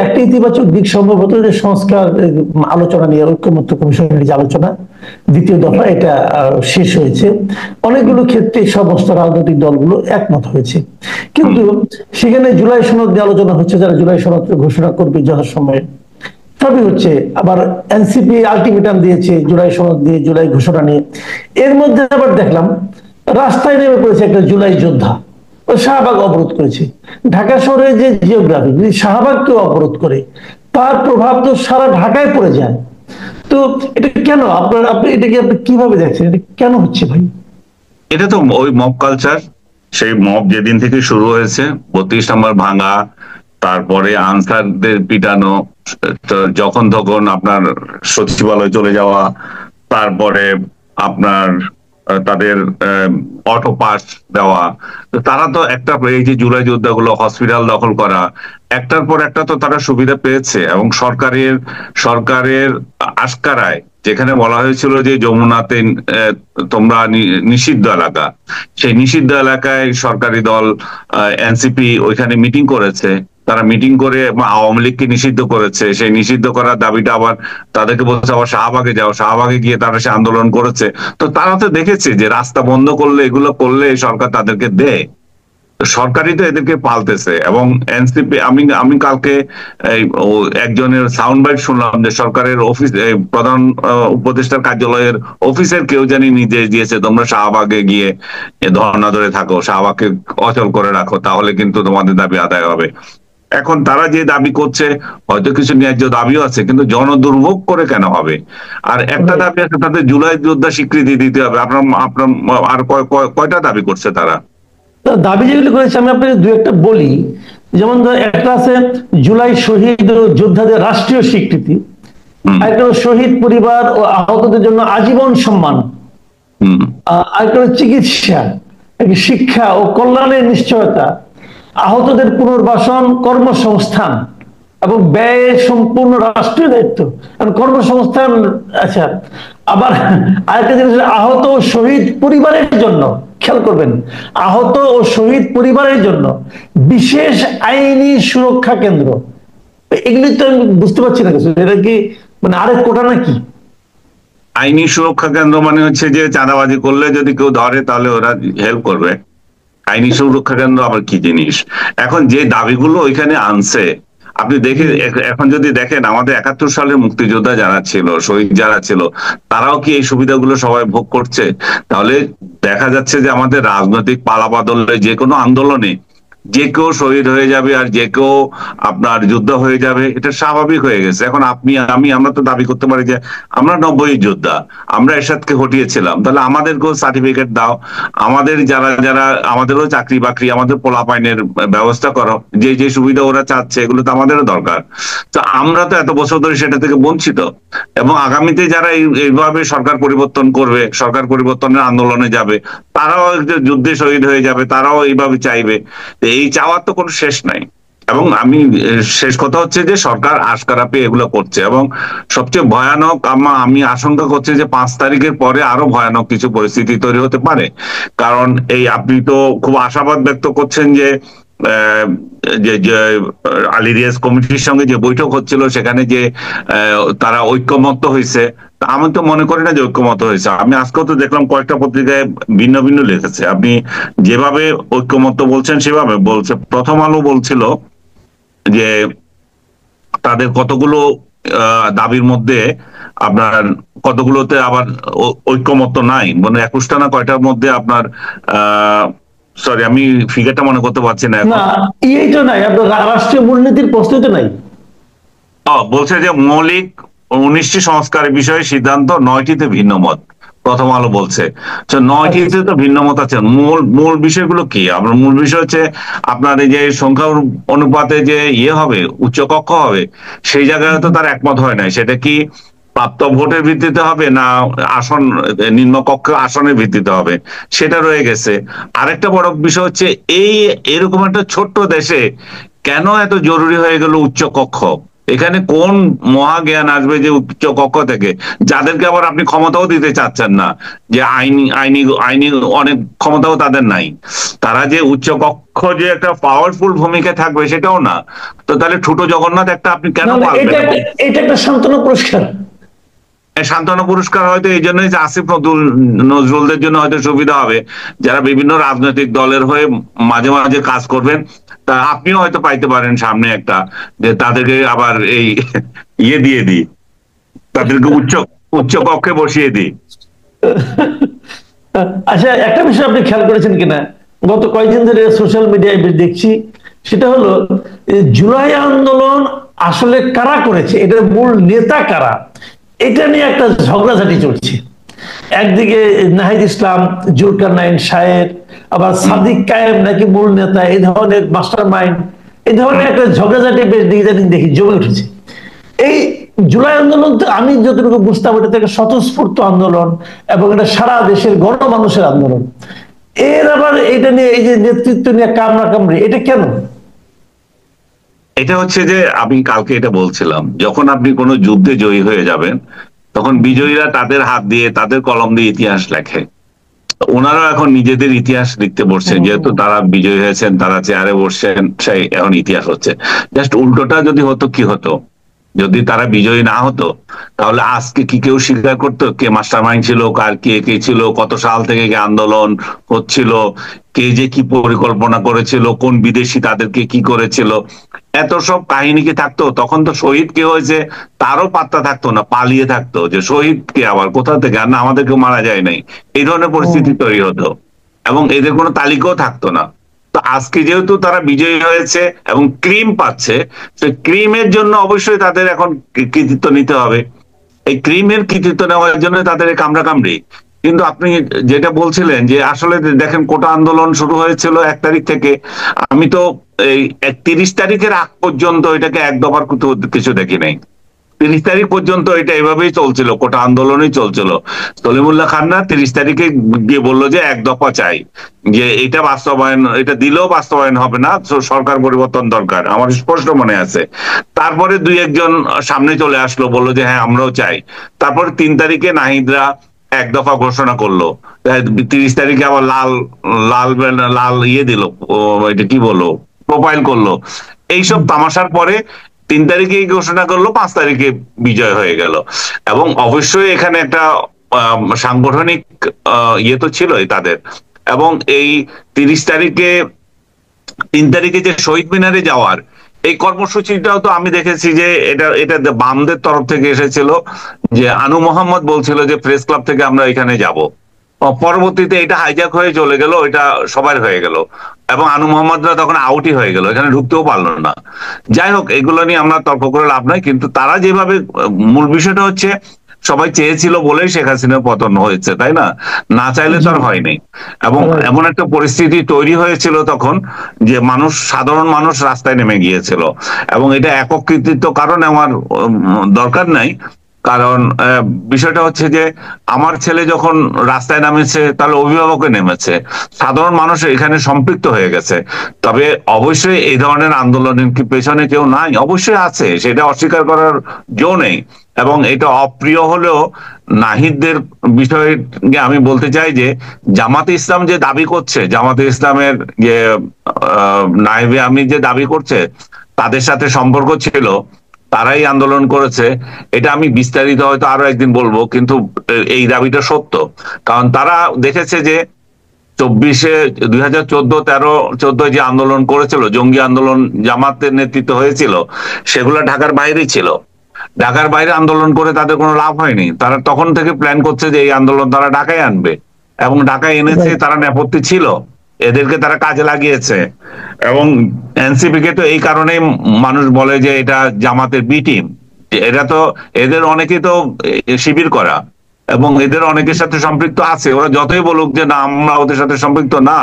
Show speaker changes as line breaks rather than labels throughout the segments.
একটা ইতিবাচক দিক সম্ভবত যে সংস্কার আলোচনা নিয়ে ঐক্যমত্য কমিশনের যে আলোচনা দ্বিতীয় দফা এটা শেষ হয়েছে। অনেকগুলো ক্ষেত্রে সমস্ত রাজনৈতিক দলগুলো একমত হয়েছে, কিন্তু সেখানে জুলাই সনদ নিয়ে আলোচনা হচ্ছে, যারা জুলাই সনদ ঘোষণা করবে যথাসময়ে সবই হচ্ছে। আবার এনসিপি আলটিমেটাম দিয়েছে জুলাই সনদ দিয়ে, জুলাই ঘোষণা নিয়ে। এর মধ্যে আবার দেখলাম রাস্তায় নেমে পড়েছে একটা জুলাই যোদ্ধা, শাহবাগ অবরোধ করেছে। ঢাকা শহরের যে জিওগ্রাফি, যদি শাহবাগকে অবরোধ করে তার প্রভাব তো সারা ঢাকায় পড়ে যায়। তো এটা কেন আপনি এটাকে আপনি কিভাবে দেখছেন, এটা কেন হচ্ছে ভাই?
এটা তো ওই মব কালচার, সেই মব যেদিন থেকে শুরু হয়েছে, 32 নম্বর ভাঙা, তারপরে আনসারদের পিটানো, যখন তখন আপনার সচিবালয় চলে যাওয়া, তারপরে আপনার তাদের অটো পাস দেওয়া। তারা তো একটা, এই যে জুলাই যোদ্ধাগুলো হসপিটাল দখল করা, একটার পর একটা তো তারা সুবিধা পেয়েছে। এবং সরকারের আশকারায় যেখানে বলা হয়েছিল যে যমুনাতে তোমরা নিষিদ্ধ এলাকা, সেই নিষিদ্ধ এলাকায় সরকারি দল এনসিপি ওইখানে মিটিং করেছে। তারা মিটিং করে আওয়ামী লীগকে নিষিদ্ধ করেছে। সেই নিষিদ্ধ করার দাবিটা আবার তাদেরকে বলছে আবার শাহবাগে যাও, শাহবাগে গিয়ে তারা সে আন্দোলন করেছে। তো তারা তো দেখেছে যে রাস্তা বন্ধ করলে, এগুলো করলে সরকার তাদেরকে দেয়। সরকারই তো এদেরকে পালতেছে। এবং এনসিপি, আমি কালকে একজনের সাউন্ড বাইট শুনলাম যে সরকারের অফিস, প্রধান উপদেষ্টার কার্যালয়ের অফিসের কেউ জানি নির্দেশ দিয়েছে তোমরা শাহবাগে গিয়ে ধর্ণা ধরে থাকো, শাহবাগকে অচল করে রাখো, তাহলে কিন্তু তোমাদের দাবি আদায় হবে। এখন তারা যে দাবি করছে, হয়তো কিছু ন্যায্য দাবিও আছে, কিন্তু জনদুর্ভোগ করে কেন হবে? আর একটা দাবি আছে, তাদের জুলাই যোদ্ধা স্বীকৃতি দিতে হবে। আপনার আর কয়টা দাবি করছে তারা?
দাবি যেগুলি করেছে আমি আপনাকে দু একটা বলি। যেমন একটা আছে জুলাই শহীদ যোদ্ধাদের রাষ্ট্রীয় স্বীকৃতি, আরেকটা শহীদ পরিবার ও আহতদের জন্য আজীবন সম্মান, আরেকটা চিকিৎসা, শিক্ষা ও কল্যাণের নিশ্চয়তা, আহতদের পুনর্বাসন, কর্মসংস্থান এবং ব্যয় সম্পূর্ণ রাষ্ট্রীয় দায়িত্ব। কারণ কর্মসংস্থান, আচ্ছা, আবার আরেকটা জিনিস, আহত ও শহীদ পরিবারের জন্য, খেয়াল করবেন, আহত ও শহীদ পরিবারের জন্য বিশেষ আইনি সুরক্ষা কেন্দ্র। এগুলি তো আমি বুঝতে পারছি না কিছু, এটা কি মানে আরেক কোটা নাকি?
আইনি সুরক্ষা কেন্দ্র মানে হচ্ছে যে চাঁদাবাজি করলে যদি কেউ ধরে তাহলে ওরা হেল্প করবে। আইনি সুরক্ষা কেন্দ্র আবার কি জিনিস? এখন যে দাবিগুলো ওইখানে আনছে, আপনি দেখে, এখন যদি দেখেন আমাদের 71 সালের মুক্তিযোদ্ধা যারা ছিল, শহীদ যারা ছিল, তারাও কি এই সুবিধাগুলো সবাই ভোগ করছে? তাহলে দেখা যাচ্ছে যে আমাদের রাজনৈতিক পালাবদলে যে কোনো আন্দোলনে যে কেউ শহীদ হয়ে যাবে আর যে কেউ আপনার যুদ্ধ হয়ে যাবে, এটা স্বাভাবিক হয়ে গেছে। এখন আপনি আমরা তো দাবি করতে পারি যে আমরা 90 যোদ্ধা, আমরা এরশাদকে হটিয়েছিলাম, তাহলে আমাদেরকেও সার্টিফিকেট দাও, আমাদের যারা যারা আমাদেরও চাকরি বাকরি, আমাদের পোলাপাইনের ব্যবস্থা করো, যে যে সুবিধা ওরা চাচ্ছে এগুলো তো আমাদেরও দরকার। তো আমরা তো এত বছর ধরে সেটা থেকে বঞ্চিত। এবং আগামীতে যারা এইভাবে সরকার পরিবর্তন করবে, সরকার পরিবর্তনের আন্দোলনে যাবে, তারাও যুদ্ধে শহীদ হয়ে যাবে, তারাও এইভাবে চাইবে। এই চাওয়ার তো কোনো শেষ নাই। এবং আমি শেষ কথা হচ্ছে যে সরকার আশকারা পেয়ে এগুলো করছে। এবং সবচেয়ে ভয়ানক আমি আশঙ্কা করছি যে 5 তারিখের পরে আরো ভয়ানক কিছু পরিস্থিতি তৈরি হতে পারে। কারণ এই আপনি তো খুব আশাবাদ ব্যক্ত করছেন যে আলী রিয়াজ কমিটির সঙ্গে যে বৈঠক হচ্ছিল সেখানে যে তারা ঐক্যমত্য হয়েছে। আমি তো মনে করি না যে ঐক্যমত হয়েছে। আমি আজকেও তো দেখলাম কয়েকটা পত্রিকায় ভিন্ন ভিন্ন লিখেছে। আপনি যেভাবে ঐক্যমত্য বলছেন সেভাবে বলছে। প্রথম আলো বলছিল যে তাদের কতগুলো দাবির মধ্যে আপনার কতগুলোতে আবার ঐক্যমত্য নাই, মানে 21টা না কয়টার মধ্যে আপনার সরি আমি ফিগারটা মনে করতে পারছি না।
এই তো নাই, আপনার রাষ্ট্রীয় মূলনীতির প্রশ্ন তো নাই।
বলছে যে মৌলিক 19টি সংস্কারের বিষয়ে সিদ্ধান্ত 9টিতে ভিন্ন মত। প্রথম আলো বলছে 9টিতে তো ভিন্ন মত আছে। মূল বিষয়গুলো কি? আপনার মূল বিষয় হচ্ছে আপনার এই যে সংখ্যা অনুপাতে যে হবে, উচ্চকক্ষ হবে, সেই জায়গায় তো তার একমত হয় নাই। সেটা কি প্রাপ্ত ভোটের ভিত্তিতে হবে না আসন, নিম্নকক্ষ আসনের ভিত্তিতে হবে, সেটা রয়ে গেছে। আরেকটা বড় বিষয় হচ্ছে এরকম একটা ছোট্ট দেশে কেন এত জরুরি হয়ে গেল উচ্চকক্ষ? এখানে কোন মহাজ্ঞান আসবে যে উচ্চ কক্ষ থেকে, যাদেরকে আবার আপনি ক্ষমতাও দিতে চাচ্ছেন না, যে আইনি আইনি আইনি অনেক ক্ষমতাও তাদের নাই, তারা যে উচ্চ কক্ষ যে একটা পাওয়ারফুল ভূমিকা থাকবে সেটাও না। তো তাহলে ছোট জগন্নাথ একটা আপনি কেন পালবেন?
এটা একটা সান্ত্বনা পুরস্কার।
সান্ত্বনা পুরস্কার হয়তো এই জন্যই যে আসিফ নজরুলদের জন্য হয়তো সুবিধা হবে, যারা বিভিন্ন রাজনৈতিক দলের হয়ে মাঝে মাঝে কাজ করবেন, তা আপনিও হয়তো পাইতে পারেন সামনে একটা, যে তাদেরকে আবার এই ইয়ে দিয়ে দিই, তাদেরকে উচ্চ উচ্চ কক্ষে বসিয়ে দিই।
আচ্ছা, একটা বিষয় আপনি খেয়াল করেছেন কিনা, গত কয়েকদিন ধরে সোশ্যাল মিডিয়ায় দেখছি, সেটা হলো জুলাই আন্দোলন আসলে কারা করেছে, এটার মূল নেতা কারা, এটা নিয়ে একটা ঝগড়াঝাটি চলছে। একদিকে নাহিদ ইসলাম, জুলকারনাইন সাহেব, আবার সাদিক কায়েম নাকি মূল নেতা, এই ধরনের মাস্টার মাইন্ড, এই ধরনের একটা ঝগড়াঝাটি বেশ ইদানিং দেখি জমে উঠেছে। এই জুলাই আন্দোলন তো আমি যতটুকু বুঝতাম, এটা থেকে স্বতঃস্ফূর্ত আন্দোলন এবং এটা সারা দেশের গণমানুষের আন্দোলন। এর আবার এটা নিয়ে এই যে নেতৃত্ব নিয়ে কামড়া কামড়ি, এটা কেন?
এটা হচ্ছে যে আমি কালকে এটা বলছিলাম, যখন আপনি কোনো যুদ্ধে জয়ী হয়ে যাবেন, তখন বিজয়ীরা তাদের হাত দিয়ে তাদের কলম দিয়ে ইতিহাস লেখে। ওনারা এখন নিজেদের ইতিহাস লিখতে বসছেন, যেহেতু তারা বিজয়ী হয়েছেন, তারা চেয়ারে বসছেন, সেই এখন ইতিহাস হচ্ছে। জাস্ট উল্টোটা যদি হতো, কি হতো যদি তারা বিজয়ী না হতো, তাহলে আজকে কি কেউ স্বীকার করতো কে মাস্টার মাইন্ড ছিল, কার কে কে ছিল, কত সাল থেকে কি আন্দোলন হচ্ছিল, কে যে কি পরিকল্পনা করেছিল, কোন বিদেশি তাদেরকে কি করেছিল, এত সব কাহিনী কি থাকতো? তখন তো শহীদ কে হয়েছে তারও পাত্তা থাকতো না, পালিয়ে থাকতো যে শহীদ কে আবার কোথা থেকে, আর না আমাদেরকে মারা যায় নাই, এই ধরনের পরিস্থিতি তৈরি হতো, এবং এদের কোনো তালিকাও থাকতো না। তো আজকে যেহেতু তারা বিজয়ী হয়েছে এবং ক্রিম পাচ্ছে, সেই ক্রিমের জন্য অবশ্যই তাদের এখন কৃতিত্ব নিতে হবে। এই ক্রিমের কৃতিত্ব নেওয়ার জন্য তাদের কামড়া কামড়ি। কিন্তু আপনি যেটা বলছিলেন যে আসলে দেখেন কোটা আন্দোলন শুরু হয়েছিল 1 তারিখ থেকে, আমি তো এই 30 তারিখের আগ পর্যন্ত এটাকে এক দফার কিছু দেখি নাই। 30 তারিখ পর্যন্ত এটা এভাবেই চলছিল, কোটা আন্দোলনই চলছিল। সলিমুল্লাহ খান্না 30 তারিখে গিয়ে বললো যে এক দফা চাই, যে এটা বাস্তবায়ন, এটা দিলেও বাস্তবায়ন হবে না, সরকার পরিবর্তন দরকার, আমার স্পষ্ট মনে আছে। তারপরে 2-1 জন সামনে চলে আসলো, বললো যে হ্যাঁ আমরাও চাই। তারপরে 3 তারিখে নাহিদরা এক দফা ঘোষণা করলো, 30 তারিখে আবার লাল লাল লাল ইয়ে দিল, এটা কি বললো, প্রোফাইল করলো। এইসব তামাশার পরে 3 তারিখে ঘোষণা করলো, 5 তারিখে বিজয় হয়ে গেল। এবং অবশ্যই এখানে একটা সাংগঠনিক ইয়ে তো ছিলই তাদের। এবং এই 30 তারিখে 3 তারিখে যে শহীদ মিনারে যাওয়ার এই কর্মসূচিটাও তো আমি দেখেছি যে এটা বামদের তরফ থেকে এসেছিল, যে আনু মোহাম্মদ বলছিল যে প্রেস ক্লাব থেকে আমরা এখানে যাব। পরবর্তীতে এটা হাইজ্যাক হয়ে চলে গেল, এটা সবার হয়ে গেল, এবং আনু মোহাম্মদরা তখন আউটই হয়ে গেল, এখানে ঢুকতেও পারলো না। যাই হোক, এগুলো নিয়ে আমরা তর্ক করে লাভ নাই। কিন্তু তারা যেভাবে, মূল বিষয়টা হচ্ছে সবাই চেয়েছিল বলেই শেখ হাসিনার পতন হয়েছে, তাই না? না চাইলে তো আর হয়নি। এবং এমন একটা পরিস্থিতি তৈরি হয়েছিল তখন, যে সাধারণ মানুষ রাস্তায় নেমে গিয়েছিল। এবং এটা একক কৃতিত্ব কারণ আমার দরকার নাই, কারণ বিষয়টা হচ্ছে যে আমার ছেলে যখন রাস্তায় নামেছে, তাহলে অভিভাবকে নেমেছে, সাধারণ মানুষ এখানে সম্পৃক্ত হয়ে গেছে। তবে অবশ্যই এই ধরনের আন্দোলনের কি পেছনে কেউ নাই? অবশ্যই আছে, সেটা অস্বীকার করার জো নেই। এবং এটা অপ্রিয় হলেও নাহিদদের বিষয়ে আমি বলতে চাই যে জামাতে ইসলাম যে দাবি করছে, জামাতে ইসলামের যে নায়েবে আমির যে দাবি করছে তাদের সাথে সম্পর্ক ছিল, তারাই আন্দোলন করেছে, এটা আমি বিস্তারিত হয়তো আরো একদিন বলবো। কিন্তু এই দাবিটা সত্য, কারণ তারা দেখেছে যে 2014 যে আন্দোলন করেছিল, জঙ্গি আন্দোলন জামাতের নেতৃত্ব হয়েছিল, সেগুলো ঢাকার বাইরেই ছিল। ঢাকার বাইরে আন্দোলন করে তাদের কোনো লাভ হয়নি। তারা তখন থেকে প্ল্যান করছে যে এই আন্দোলন তারা ঢাকায় আনবে, এবং ঢাকায় এনেছে, তারা নেপথ্যে ছিল, এদেরকে তারা কাজে লাগিয়েছে। এবং এনসিপি কে তো এই কারণেই মানুষ বলে যে এটা জামাতের বি টিম। এরা তো, এদের অনেকেই তো শিবির করা, এবং এদের অনেকের সাথে সম্পৃক্ত আছে। ওরা যতই বলুক যে না আমরা ওদের সাথে সম্পৃক্ত না,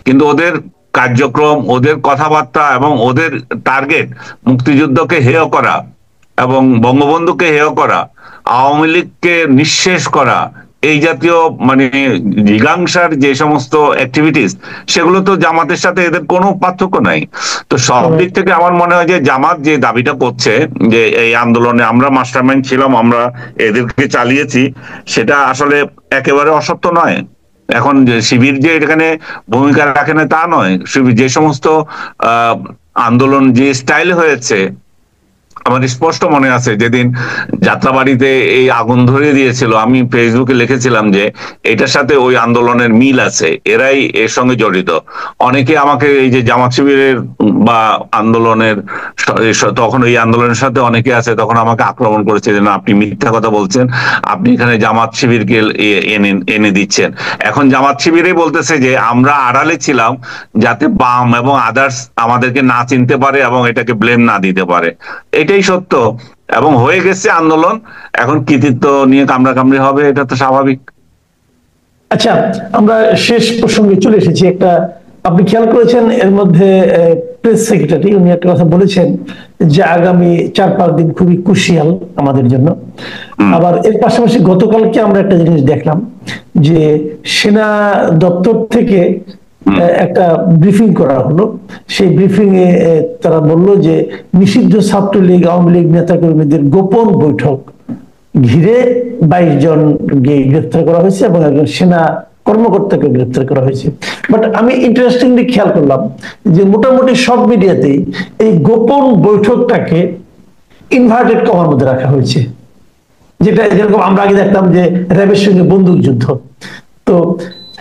কিন্তু ওদের কার্যক্রম, ওদের কথাবার্তা এবং ওদের টার্গেট মুক্তিযুদ্ধকে হেয় করা এবং বঙ্গবন্ধুকে হেয় করা, আওয়ামী লীগকে নিঃশেষ করা, এই জাতীয় মানে জিজ্ঞাসার যে সমস্ত অ্যাক্টিভিটিস, সেগুলো তো জামাতের সাথে এদের কোনো পার্থক্য নাই। তো সব দিক থেকে আমার মনে হয় যে জামাত যে দাবিটা করছে যে এই আন্দোলনে আমরা মাস্টারমাইন্ড ছিলাম, আমরা এদেরকে চালিয়েছি, সেটা আসলে একেবারে অসত্য নয়। এখন যে শিবির যে এখানে ভূমিকা রাখে না তা নয়, শিবির যে সমস্ত আহ আন্দোলন যে স্টাইল হয়েছে, আমার স্পষ্ট মনে আছে যেদিন যাত্রাবাড়িতে এই আগুন ধরিয়ে দিয়েছিল, আমি ফেসবুকে লিখেছিলাম যে এটার সাথে ওই আন্দোলনের মিল আছে, এরাই এর সঙ্গে জড়িত। অনেকে আমাকে এই যে জামাত শিবিরের বা আন্দোলনের তখন এই আন্দোলনের সাথে অনেকে আছে, তখন আমাকে আক্রমণ করেছে যে না আপনি মিথ্যা কথা বলছেন, আপনি এখানে জামাত শিবিরকে এনে দিচ্ছেন। এখন জামাত শিবিরই বলতেছে যে আমরা আড়ালে ছিলাম যাতে বাম এবং আদার্স আমাদেরকে না চিনতে পারে এবং এটাকে ব্লেম না দিতে পারে। এটাই সত্য, এবং হয়ে গেছে আন্দোলন। এখন কৃতিত্ব নিয়ে কামড়াকামড়ি হবে, এটা তো স্বাভাবিক।
আচ্ছা, আমরা শেষ প্রসঙ্গে চলে এসেছি। একটা আপনি খেয়াল করেছেন এর মধ্যে প্রেস সেক্রেটারি উনি একটা কথা বলেছেন যে আগামী 4-5 দিন খুবই ক্রুশিয়াল আমাদের জন্য। আবার এর পাশাপাশি গতকালকে আমরা একটা জিনিস দেখলাম যে সেনা দপ্তর থেকে একটা ব্রিফিং করা হলো। সেই ব্রিফিং এ তারা বললো যে নিষিদ্ধ ছাত্রলীগ আওয়ামী লীগ নেতাকর্মীদের গোপন বৈঠক ঘিরে 22 জনকে গ্রেফতার করা হয়েছে এবং একজন সেনা কর্মকর্তাকে গ্রেফতার করা হয়েছে। বাট আমি ইন্টারেস্টিংলি খেয়াল করলাম যে মোটামুটি সব মিডিয়াতেই এই গোপন বৈঠকটাকে ইনভার্টেড কমার মধ্যে রাখা হয়েছে, যেটা যেরকম আমরা আগে দেখতাম যে র্যাবের সঙ্গে বন্দুক যুদ্ধ। তো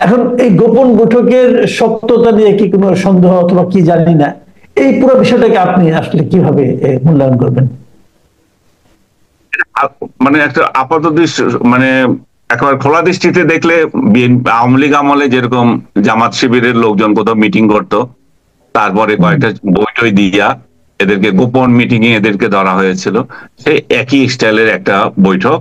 এখন এই গোপন বৈঠকের সত্যতা নিয়ে কি কোনো সন্দেহ অথবা কি জানি না, এই পুরো বিষয়টাকে আপনি আসলে কিভাবে মূল্যায়ন করবেন?
মানে একটা আপাত দৃষ্টি, মানে একেবারে খোলা দৃষ্টিতে দেখলে আওয়ামী লীগ আমলে যেরকম জামাত শিবিরের লোকজন কোথাও মিটিং করতো, তারপরে কয়েকটা বইটই দিয়া এদেরকে গোপন মিটিং এ এদেরকে ধরা হয়েছিল, সেই একই স্টাইলের একটা বৈঠক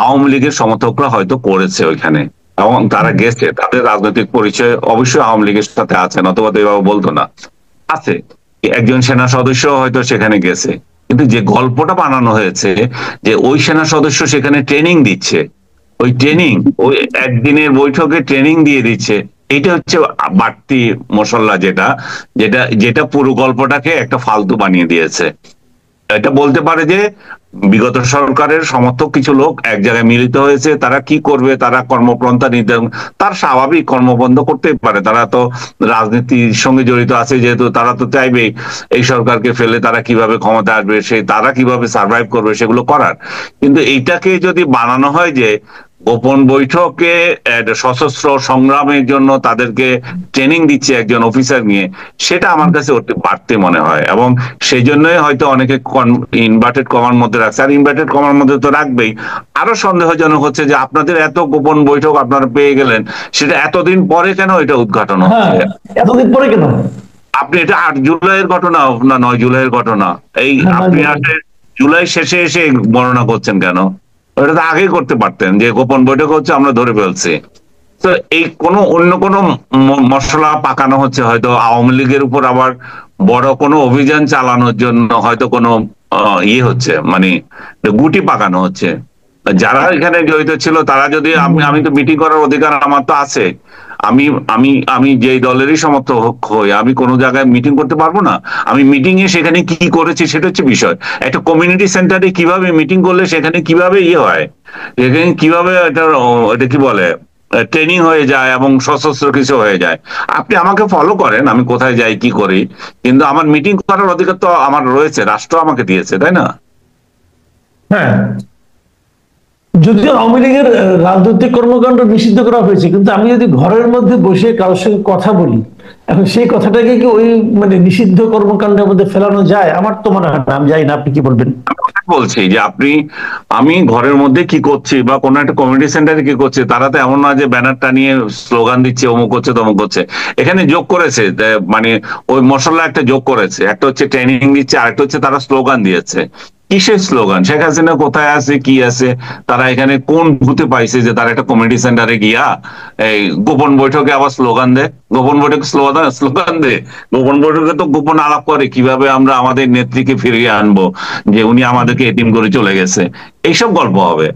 আওয়ামী লীগের সমর্থকরা হয়তো করেছে ওইখানে, এবং তারা গেছে, তাদের রাজনৈতিক পরিচয় অবশ্যই আওয়ামী লীগের সাথে আছে, নতুবা তো এভাবে বলতো না। আছে একজন সেনা সদস্য হয়তো সেখানে গেছে, কিন্তু যে গল্পটা বানানো হয়েছে যে ওই সেনা সদস্য সেখানে ট্রেনিং দিচ্ছে, ওই ট্রেনিং ওই একদিনের বৈঠকে ট্রেনিং দিয়ে দিচ্ছে, এটা হচ্ছে বাড়তি মশলা, যেটা যেটা যেটা পুরো গল্পটাকে একটা ফালতু বানিয়ে দিয়েছে। এটা বলতে পারে যে বিগত সরকারের সমর্থক কিছু লোক এক জায়গায় মিলিত হয়েছে, তারা কি করবে, তারা কর্মপন্থা নির্ধারণ, তার স্বাভাবিক কর্মবন্ধ করতেই পারে, তারা তো রাজনীতির সঙ্গে জড়িত আছে যেহেতু, তারা তো চাইবে এই সরকারকে ফেলে তারা কিভাবে ক্ষমতা আসবে, তারা কিভাবে সার্ভাইভ করবে সেগুলো করার। কিন্তু এইটাকে যদি বানানো হয় যে গোপন বৈঠকে সশস্ত্র সংগ্রামের জন্য তাদেরকে ট্রেনিং দিচ্ছে একজন অফিসার নিয়ে, সেটা আমার কাছে বাড়তি মনে হয়, এবং সেই জন্যই হয়তো অনেকে ইনভার্টেড কমার মধ্যে রাখছে। আর ইনভার্টেড কমার মধ্যে তো রাখবেই। আরো সন্দেহজনক হচ্ছে যে আপনাদের এত গোপন বৈঠক আপনারা পেয়ে গেলেন, সেটা এতদিন পরে কেন এটা উদ্ঘাটন হচ্ছে?
এতদিন পরে কেন?
আপনি এটা 8 জুলাইয়ের ঘটনা না 9 জুলাইয়ের ঘটনা, এই আপনি জুলাই শেষে এসে বর্ণনা করছেন কেন? ওটা তো আগেই করতে পারতেন যে গোপন বৈঠক হচ্ছে আমরা ধরে ফেলছি। তো এই অন্য কোনো মশলা পাকানো হচ্ছে, হয়তো আওয়ামী লীগের উপর আবার বড় কোনো অভিযান চালানোর জন্য হয়তো কোনো ইয়ে হচ্ছে, মানে গুটি পাকানো হচ্ছে। যারা এখানে জড়িত ছিল তারা যদি, আমি তো মিটিং করার অধিকার আমার তো আছে, আমি আমি আমি যেই দলেরই সমর্থক হই, আমি কোনো জায়গায় মিটিং করতে পারবো না? আমি মিটিং এ সেখানে কি করেছি সেটা হচ্ছে বিষয়। একটা কমিউনিটি সেন্টারে কিভাবে মিটিং করলে সেখানে কিভাবে ইয়ে হয়, এখানে কিভাবে এটা কি বলে ট্রেনিং হয়ে যায় এবং সশস্ত্র কিছু হয়ে যায়। আপনি আমাকে ফলো করেন, আমি কোথায় যাই কি করি, কিন্তু আমার মিটিং করার অধিকার তো আমার রয়েছে, রাষ্ট্র আমাকে দিয়েছে, তাই না?
হ্যাঁ, যদিও আওয়ামী লীগের রাজনৈতিক কর্মকাণ্ড নিষিদ্ধ করা হয়েছে, কিন্তু আমি যদি ঘরের মধ্যে বসে কারোর সঙ্গে কথা বলি, এখন সেই কথাটাকে কি ওই মানে নিষিদ্ধ কর্মকাণ্ডের মধ্যে ফেলানো যায়? আমার তো মনে হয় না। আমি জানি না, আপনি কি বলবেন?
বলছি যে আমি ঘরের মধ্যে কি করছি বা কোনো একটা কমিউনিটি সেন্টারে কি করছি, তারা তো এমন না যে ব্যানারটা নিয়ে স্লোগান দিচ্ছে অমুক করছে তমুক করছে। এখানে যোগ করেছে, মানে ওই মশলা একটা যোগ করেছে, একটা হচ্ছে ট্রেনিং দিচ্ছে, আরেকটা হচ্ছে তারা স্লোগান দিয়েছে। কিসের স্লোগান? শেখ হাসিনা কোথায় আছে কি আছে, তারা এখানে কোন ভূতে পাইছে যে তারা একটা কমিউনিটি সেন্টারে গিয়া এই গোপন বৈঠকে আবার স্লোগান দেয়? গোপন বৈঠকে স্লোগান দেয়? গোপন বৈঠকে তো গোপন আলাপ করে কিভাবে আমরা আমাদের নেত্রীকে ফিরিয়ে আনবো, যে উনি আমাদেরকে এতিম করে চলে গেছে, এইসব গল্প হবে।